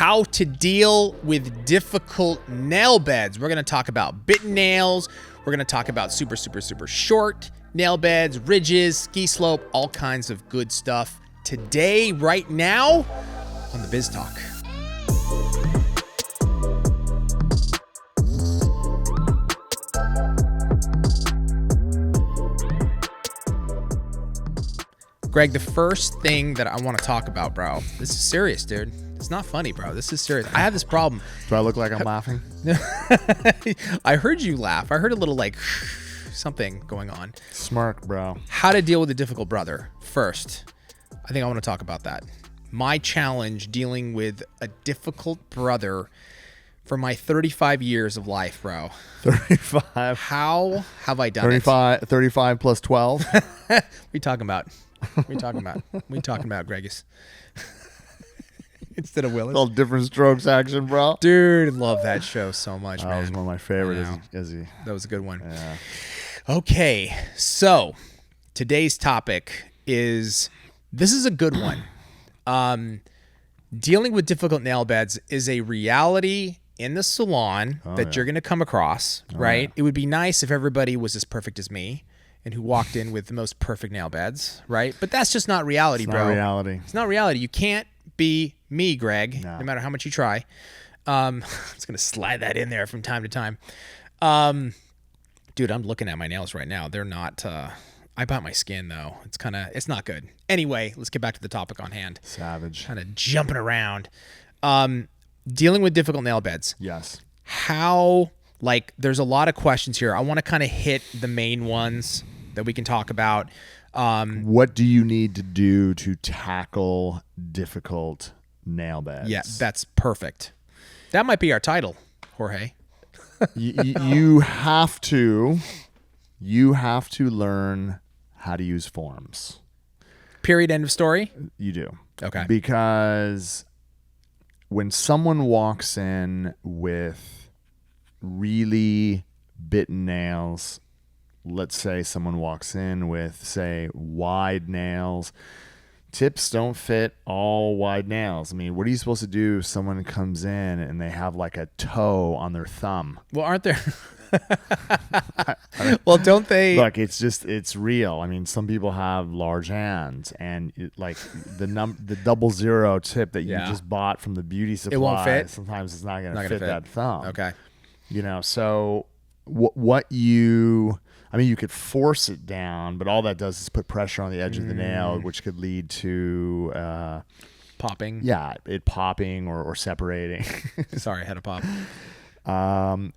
how to deal with difficult nail beds. We're going to talk about bitten nails. We're going to talk about super short nail beds, ridges, ski slope, all kinds of good stuff today, right now on the Biz Talk. Greg, the first thing that I want to talk about, bro, this is serious, dude. It's not funny, bro. This is serious. I have this problem. Do I look like I'm laughing? I heard you laugh. I heard a little like something going on. Smirk, bro. How to deal with a difficult brother. First, I think I want to talk about that. My challenge dealing with a difficult brother for my 35 years of life, bro. 35. How have I done 35 plus 12. What are you talking about? What are you talking about? What are you talking about, Gregus? Instead of Willis. All different strokes action, bro. Dude, love that show so much, man. That was one of my favorites. That was a good one. Yeah. Okay, so today's topic is, this is a good one. Dealing with difficult nail beds is a reality in the salon that you're going to come across, right? Yeah. It would be nice if everybody was as perfect as me and who walked in with the most perfect nail beds, right? But that's just not reality, bro. It's not reality. It's not reality. You can't be me, Greg, no matter how much you try. I'm just going to slide that in there from time to time. Dude, I'm looking at my nails right now. They're not, I bite my skin though. It's not good. Anyway, let's get back to the topic on hand. Savage. Kind of jumping around. Dealing with difficult nail beds. Yes. How, there's a lot of questions here. I want to kind of hit the main ones that we can talk about. What do you need to do to tackle difficult nail beds? Yeah, that's perfect. That might be our title, Jorge. You have to learn how to use forms. Period. End of story. You do. Okay. Because when someone walks in with really bitten nails, let's say someone walks in with, say, wide nails. Tips don't fit all wide nails. I mean, what are you supposed to do if someone comes in and they have like a toe on their thumb? Well, aren't there? Well, don't they? Look, it's real. I mean, some people have large hands, and the 00 tip that you just bought from the beauty supply, it won't fit. Sometimes it's not going to fit that thumb. Okay. So you could force it down, but all that does is put pressure on the edge of the nail, which could lead to popping. Yeah, it popping or separating. Sorry, I had a pop. And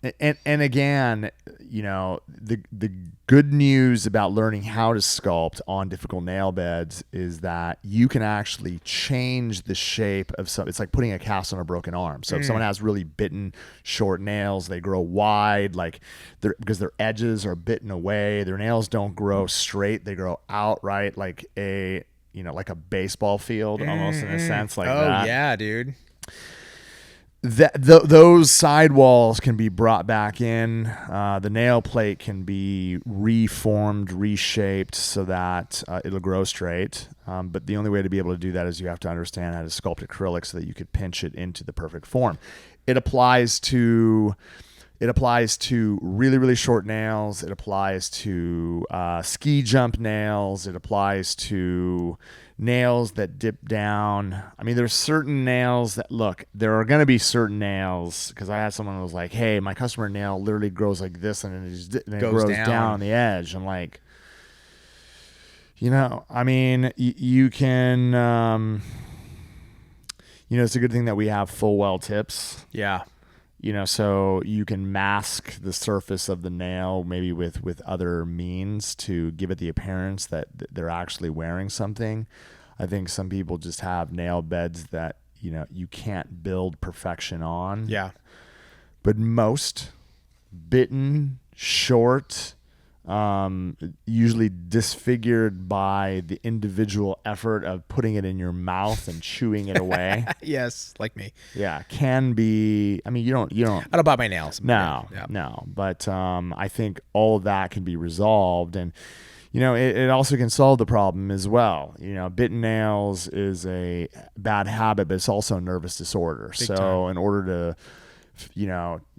again, the good news about learning how to sculpt on difficult nail beds is that you can actually change the shape of some. It's like putting a cast on a broken arm. So if someone has really bitten short nails, they grow wide, because their edges are bitten away. Their nails don't grow straight; they grow out, right, like a baseball field, almost in a sense, like that. Oh yeah, dude. Those sidewalls can be brought back in. The nail plate can be reformed, reshaped so that it'll grow straight. But the only way to be able to do that is you have to understand how to sculpt acrylic so that you could pinch it into the perfect form. It applies to really, really short nails. It applies to ski jump nails. It applies to nails that dip down. I mean, there's certain nails that, look, there are going to be certain nails, because I had someone who was like, hey, my customer nail literally grows like this and it grows down on the edge. I'm like, I mean, you can, it's a good thing that we have full well tips. Yeah. So you can mask the surface of the nail maybe with other means to give it the appearance that they're actually wearing something. I think some people just have nail beds that, you can't build perfection on. Yeah. But most bitten, short, usually disfigured by the individual effort of putting it in your mouth and chewing it away. Yes, like me. Yeah, can be. I mean, you don't. I don't bite my nails. No. But I think all of that can be resolved, and it also can solve the problem as well. Bitten nails is a bad habit, but it's also a nervous disorder. Big time. In order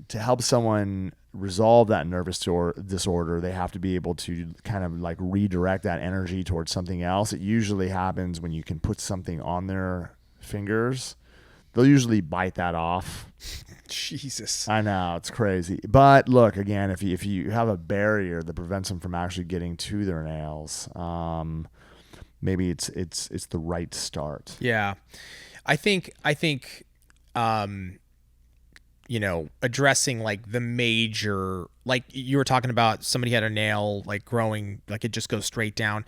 to help someone resolve that nervous disorder, they have to be able to kind of like redirect that energy towards something else. It usually happens when you can put something on their fingers. They'll usually bite that off. Jesus. I know, it's crazy. But look, again, if you have a barrier that prevents them from actually getting to their nails, maybe it's the right start. Yeah. I think addressing like the major, like you were talking about, somebody had a nail like growing, like it just goes straight down.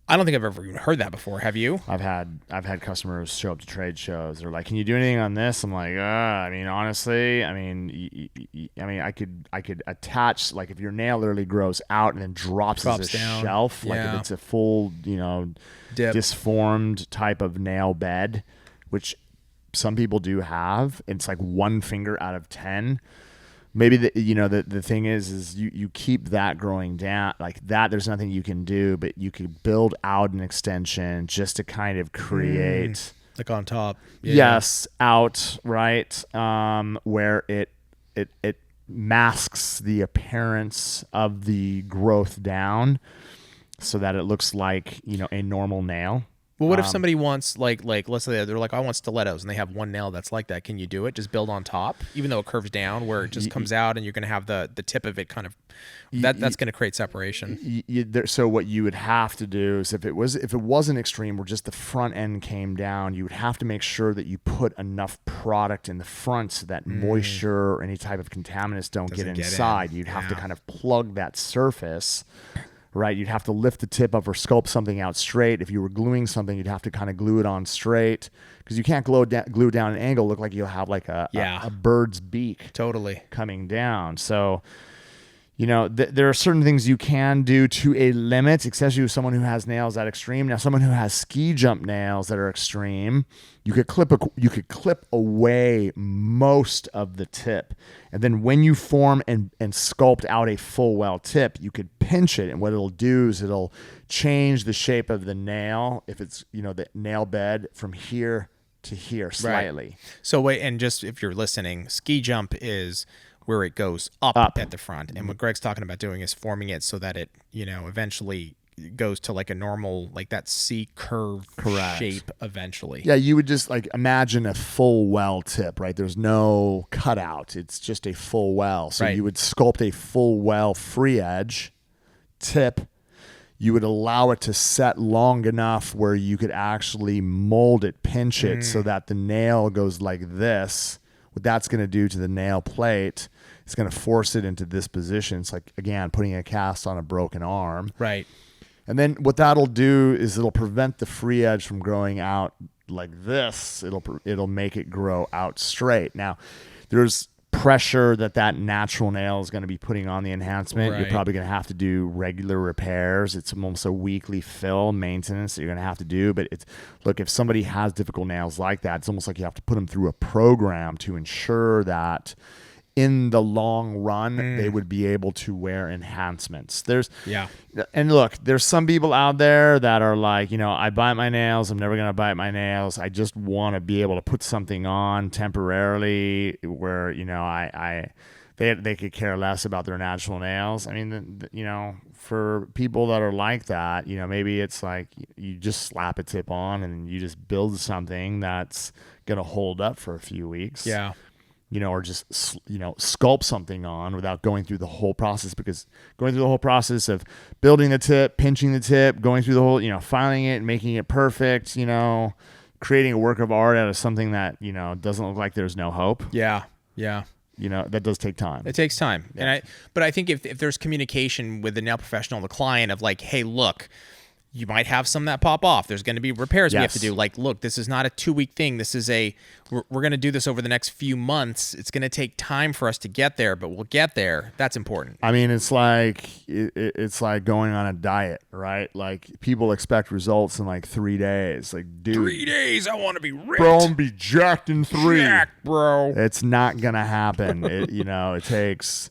I don't think I've ever even heard that before. Have you? I've had customers show up to trade shows. They're like, "Can you do anything on this?" I'm like, honestly, I could attach, like if your nail literally grows out and then drops as a down. shelf, like if it's a full, Dip. disformed type of nail bed, which some people do have. It's like one finger out of 10. Maybe the thing is you keep that growing down like that. There's nothing you can do, but you could build out an extension just to kind of create like on top. Yeah. Yes, out right, where it masks the appearance of the growth down, so that it looks like a normal nail. Well, what if somebody wants like let's say they're like, I want stilettos, and they have one nail that's like that? Can you do it? Just build on top, even though it curves down, where it just comes out, and you're going to have the tip of it kind of that's going to create separation. So what you would have to do is if it wasn't extreme, where just the front end came down, you would have to make sure that you put enough product in the front so that moisture or any type of contaminants don't get inside. You'd have to kind of plug that surface. Right, you'd have to lift the tip up or sculpt something out straight. If you were gluing something, you'd have to kind of glue it on straight, because you can't glue down an angle. Look like you'll have like a bird's beak Totally coming down. So, there are certain things you can do to a limit, especially with someone who has nails that extreme. Now, someone who has ski jump nails that are extreme, you could clip away most of the tip, and then when you form and sculpt out a full well tip, you could pinch it, and what it'll do is it'll change the shape of the nail. If it's the nail bed from here to here slightly. Right. So wait, and just if you're listening, ski jump is where it goes up at the front, and what Greg's talking about doing is forming it so that it eventually goes to like a normal, like that C curve shape eventually. Yeah, you would just like imagine a full well tip, right? There's no cutout. It's just a full well. So you would sculpt a full well free edge tip. You would allow it to set long enough where you could actually mold it, pinch it so that the nail goes like this. What that's going to do to the nail plate, it's going to force it into this position. It's like, again, putting a cast on a broken arm. Right. And then what that'll do is it'll prevent the free edge from growing out like this. It'll make it grow out straight. Now, there's pressure that natural nail is going to be putting on the enhancement. Right. You're probably going to have to do regular repairs. It's almost a weekly fill maintenance that you're going to have to do. But look, if somebody has difficult nails like that, it's almost like you have to put them through a program to ensure that in the long run, they would be able to wear enhancements. And look, there's some people out there that are like, I bite my nails. I'm never going to bite my nails. I just want to be able to put something on temporarily where, they could care less about their natural nails. I mean, for people that are like that, maybe it's like you just slap a tip on and you just build something that's going to hold up for a few weeks. Yeah. Or just, sculpt something on without going through the whole process, because going through the whole process of building the tip, pinching the tip, going through the whole, filing it, making it perfect, creating a work of art out of something that, doesn't look like there's no hope. Yeah. Yeah. That does take time. It takes time. Yeah. But I think if there's communication with the nail professional, the client, of like, hey, look, you might have some that pop off. There's going to be repairs we have to do. Like, look, this is not a 2-week thing. This is we're going to do this over the next few months. It's going to take time for us to get there, but we'll get there. That's important. I mean, it's like going on a diet, right? Like, people expect results in like 3 days. Like, dude, 3 days, I want to be ripped. Bro, I'm gonna be jacked in 3. Jacked, bro. It's not gonna happen. It takes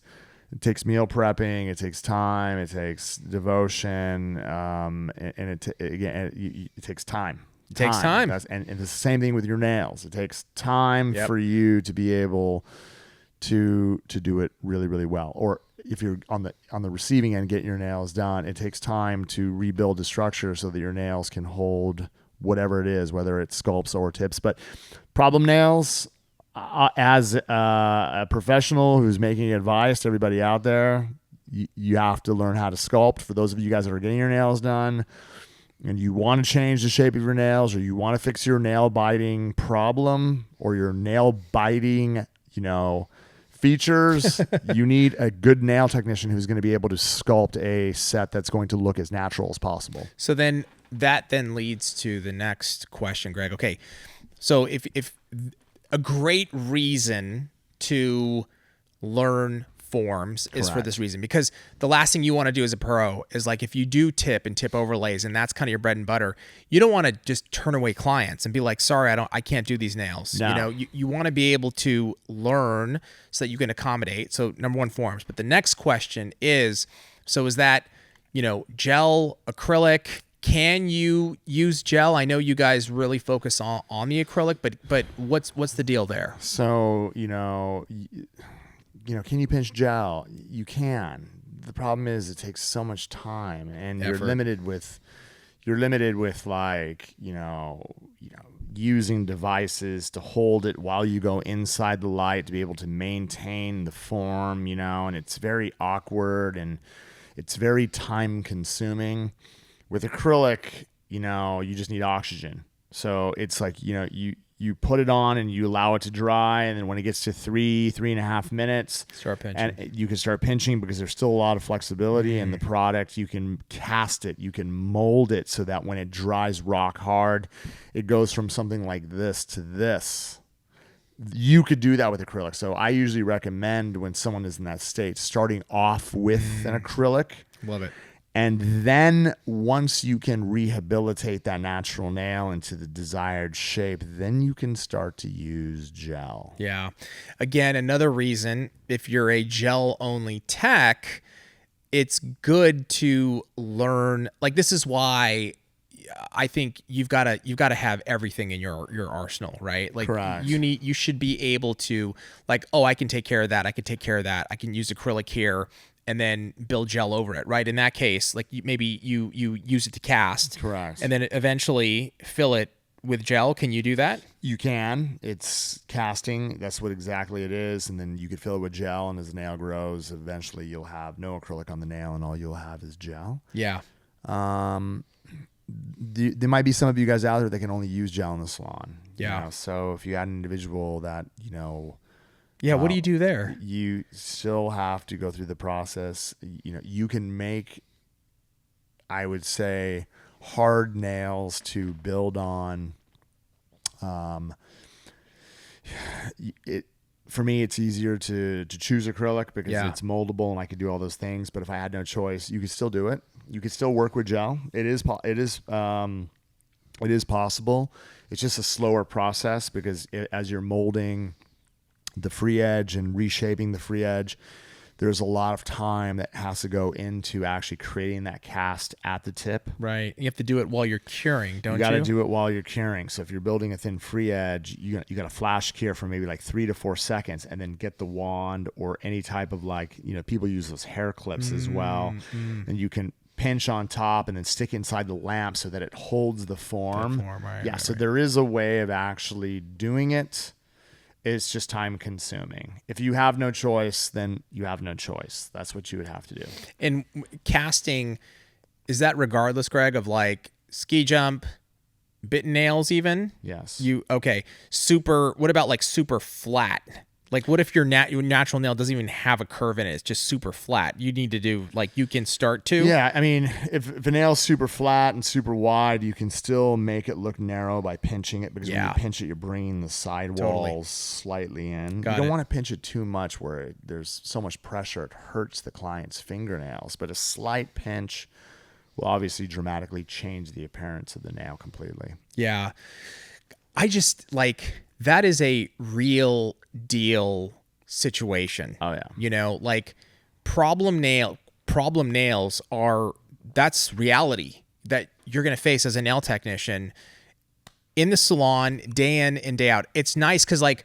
It takes meal prepping. It takes time. It takes devotion. And it takes time. It takes time. And it's the same thing with your nails. It takes time Yep. for you to be able to do it really, really well. Or if you're on the receiving end, getting your nails done, it takes time to rebuild the structure so that your nails can hold whatever it is, whether it's sculpts or tips. But problem nails, as a professional who's making advice to everybody out there, you have to learn how to sculpt. For those of you guys that are getting your nails done and you want to change the shape of your nails, or you want to fix your nail biting problem or your nail biting, features, you need a good nail technician who's going to be able to sculpt a set that's going to look as natural as possible. So then that leads to the next question, Greg. Okay, so if a great reason to learn forms is for this reason, because the last thing you want to do as a pro is, like, if you do tip and tip overlays and that's kind of your bread and butter, you don't want to just turn away clients and be like, sorry, I can't do these nails. No. You want to be able to learn so that you can accommodate. So number one, forms. But the next question is, so is that, gel, acrylic? Can you use gel? I know you guys really focus on the acrylic, but what's the deal there? So, can you pinch gel? You can. The problem is it takes so much time, and Effort. you're limited with like, using devices to hold it while you go inside the light to be able to maintain the form, and it's very awkward and it's very time consuming. With acrylic, you just need oxygen. So it's like, you put it on and you allow it to dry, and then when it gets to 3.5 minutes, Start pinching. and you can start pinching, because there's still a lot of flexibility in the product. You can cast it, you can mold it so that when it dries rock hard, it goes from something like this to this. You could do that with acrylic. So I usually recommend, when someone is in that state, starting off with an acrylic. Love it. And then once you can rehabilitate that natural nail into the desired shape, then you can start to use gel. Yeah. Again, another reason, if you're a gel only tech, it's good to learn. Like, this is why I think you've got to have everything in your arsenal, right? Like, Correct. you should be able to, like, oh, I can take care of that. I can take care of that. I can use acrylic here and then build gel over it, right? In that case, like, maybe you use it to cast. Correct. And then eventually fill it with gel. Can you do that? You can. It's casting. That's what exactly it is. And then you could fill it with gel, and as the nail grows, eventually you'll have no acrylic on the nail, and all you'll have is gel. Yeah. There might be some of you guys out there that can only use gel in the salon. Yeah. So if you had an individual that, Yeah. What do you do there? you still have to go through the process. You can make, I would say, hard nails to build on. For me, it's easier to choose acrylic because it's moldable and I could do all those things. But if I had no choice, you could still do it. You could still work with gel. It is possible. It's just a slower process, because as you're molding the free edge and reshaping the free edge, there's a lot of time that has to go into actually creating that cast at the tip. Right. You have to do it while you're curing, don't you? You got to do it while you're curing. So if you're building a thin free edge, you got to flash cure for maybe like 3 to 4 seconds, and then get the wand or any type of, like, people use those hair clips as well. And you can pinch on top and then stick inside the lamp so that it holds the form. So there is a way of actually doing it. It's just time consuming. If you have no choice, then you have no choice. That's what you would have to do. And casting, is that regardless, Greg, of like ski jump, bitten nails even? Yes. Super, what about like super flat? Like, what if your natural nail doesn't even have a curve in it? It's just super flat. You need to do, like, you can start to. Yeah, I mean, if a nail's super flat and super wide, you can still make it look narrow by pinching it, because when you pinch it, you're bringing the sidewalls slightly in. You don't want to pinch it too much where there's so much pressure it hurts the client's fingernails, but a slight pinch will obviously dramatically change the appearance of the nail completely. Yeah. I just, like, that is a real deal situation. Oh, yeah. Like, problem nails that's reality that you're going to face as a nail technician in the salon day in and day out. It's nice because like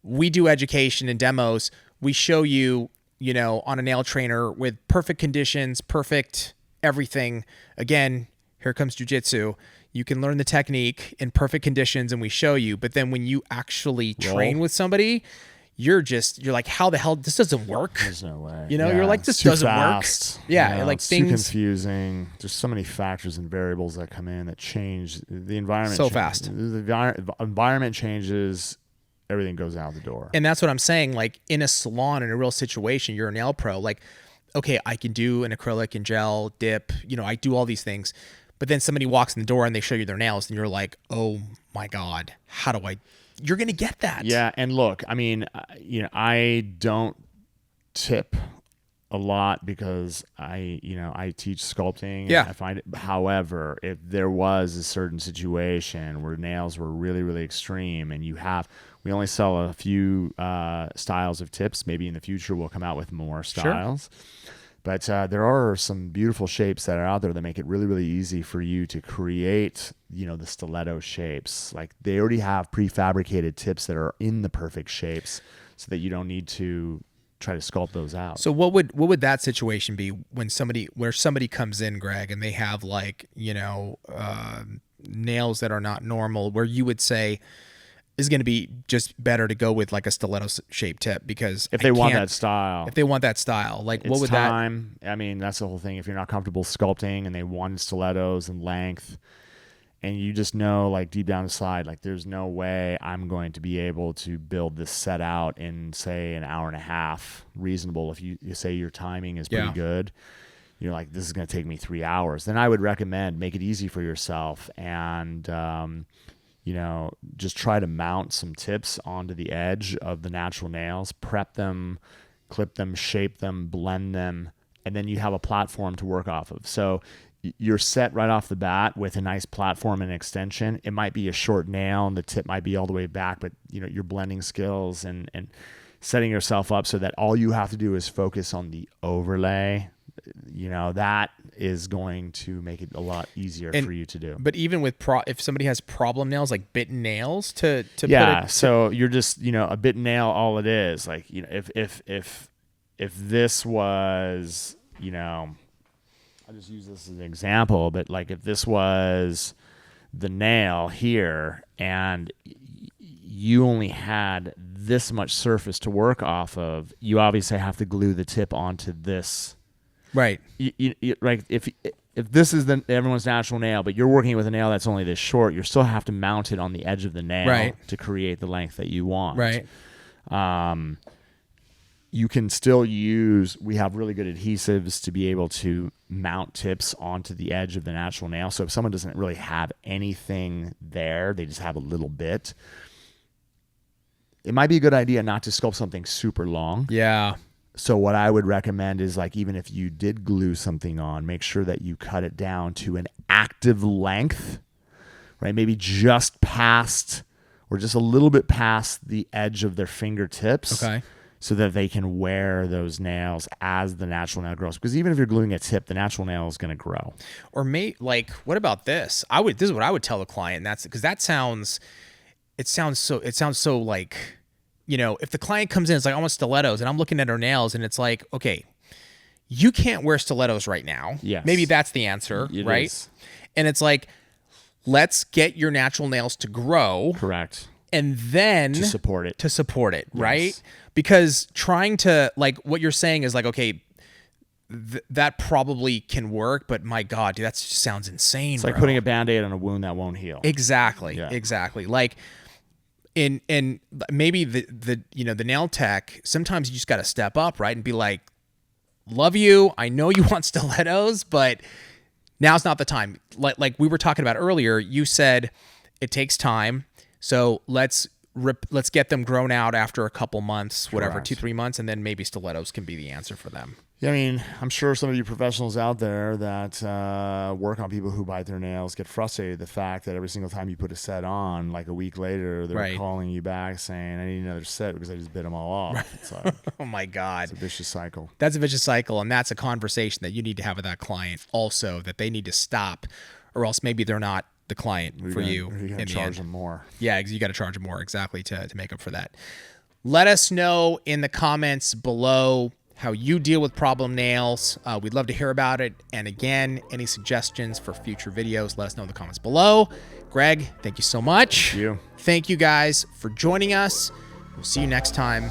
we do education and demos. We show you, on a nail trainer with perfect conditions, perfect everything. Again, here comes jujitsu. You can learn the technique in perfect conditions and we show you. But then when you actually train with somebody, you're like, how the hell, this doesn't work. There's no way. You're like, this too doesn't fast. work. Yeah. Like it's things too confusing. There's so many factors and variables that come in that change the environment. So fast. The environment changes. Everything goes out the door. And that's what I'm saying. Like in a salon, in a real situation, you're a nail pro. Like, okay, I can do an acrylic and gel dip. I do all these things. But then somebody walks in the door and they show you their nails and you're like, oh my God, you're going to get that. Yeah. And look, I mean, I don't tip a lot because I teach sculpting. Yeah. I find it, however, if there was a certain situation where nails were really, really extreme and we only sell a few styles of tips. Maybe in the future we'll come out with more styles. Sure. But there are some beautiful shapes that are out there that make it really, really easy for you to create, the stiletto shapes. Like they already have prefabricated tips that are in the perfect shapes so that you don't need to try to sculpt those out. So what would that situation be where somebody comes in, Greg, and they have like, nails that are not normal, where you would say is going to be just better to go with like a stiletto shaped tip because if they want that style, like it's what would time. I mean, that's the whole thing. If you're not comfortable sculpting and they want stilettos and length, and you just know like deep down inside, like there's no way I'm going to be able to build this set out in say an hour and a half, reasonable. If you say your timing is pretty good, you're like, this is going to take me 3 hours. Then I would recommend make it easy for yourself and, just try to mount some tips onto the edge of the natural nails, prep them, clip them, shape them, blend them, and then you have a platform to work off of. So you're set right off the bat with a nice platform and extension. It might be a short nail and the tip might be all the way back, but your blending skills and setting yourself up so that all you have to do is focus on the overlay, that is going to make it a lot easier for you to do. But even with if somebody has problem nails, like bitten nails so you're just, a bitten nail, all it is like, if this was, I'll just use this as an example, but like if this was the nail here and you only had this much surface to work off of, you obviously have to glue the tip onto this. Right. Right. If this is everyone's natural nail, but you're working with a nail that's only this short, you still have to mount it on the edge of the nail to create the length that you want. Right. You can still we have really good adhesives to be able to mount tips onto the edge of the natural nail. So if someone doesn't really have anything there, they just have a little bit, it might be a good idea not to sculpt something super long. Yeah. So what I would recommend is like, even if you did glue something on, make sure that you cut it down to an active length, right? Maybe just past or just a little bit past the edge of their fingertips. Okay. So that they can wear those nails as the natural nail grows. Because even if you're gluing a tip, the natural nail is going to grow. Or what about this? This is what I would tell the client. And that's because it sounds so like, if the client comes in, it's like, I want stilettos, and I'm looking at her nails, and it's like, okay, you can't wear stilettos right now. Yes. Maybe that's the answer, It right? is. And it's like, let's get your natural nails to grow. Correct. And then to support it, yes. Right? Because trying to, like, what you're saying is like, okay, that probably can work, but my God, dude, that just sounds insane. It's like putting a Band-Aid on a wound that won't heal. Exactly. Yeah. Exactly. Like, and maybe the nail tech, sometimes you just got to step up, right? And be like, love you. I know you want stilettos, but now's not the time. Like we were talking about earlier, you said it takes time. So let's let's get them grown out after a couple months, whatever, Correct. 2-3 months, and then maybe stilettos can be the answer for them. Yeah, I mean, I'm sure some of you professionals out there that work on people who bite their nails get frustrated the fact that every single time you put a set on, like a week later, they're Right. calling you back saying, I need another set because I just bit them all off. It's like, Oh my God. it's a vicious cycle. That's a vicious cycle, and that's a conversation that you need to have with that client also, that they need to stop, or else maybe they're not the client for you. You're going to charge them more. Yeah, you got to charge them more, exactly, to make up for that. Let us know in the comments below how you deal with problem nails. We'd love to hear about it. And again, any suggestions for future videos, let us know in the comments below. Greg, thank you so much. Thank you. Thank you guys for joining us. We'll see you next time.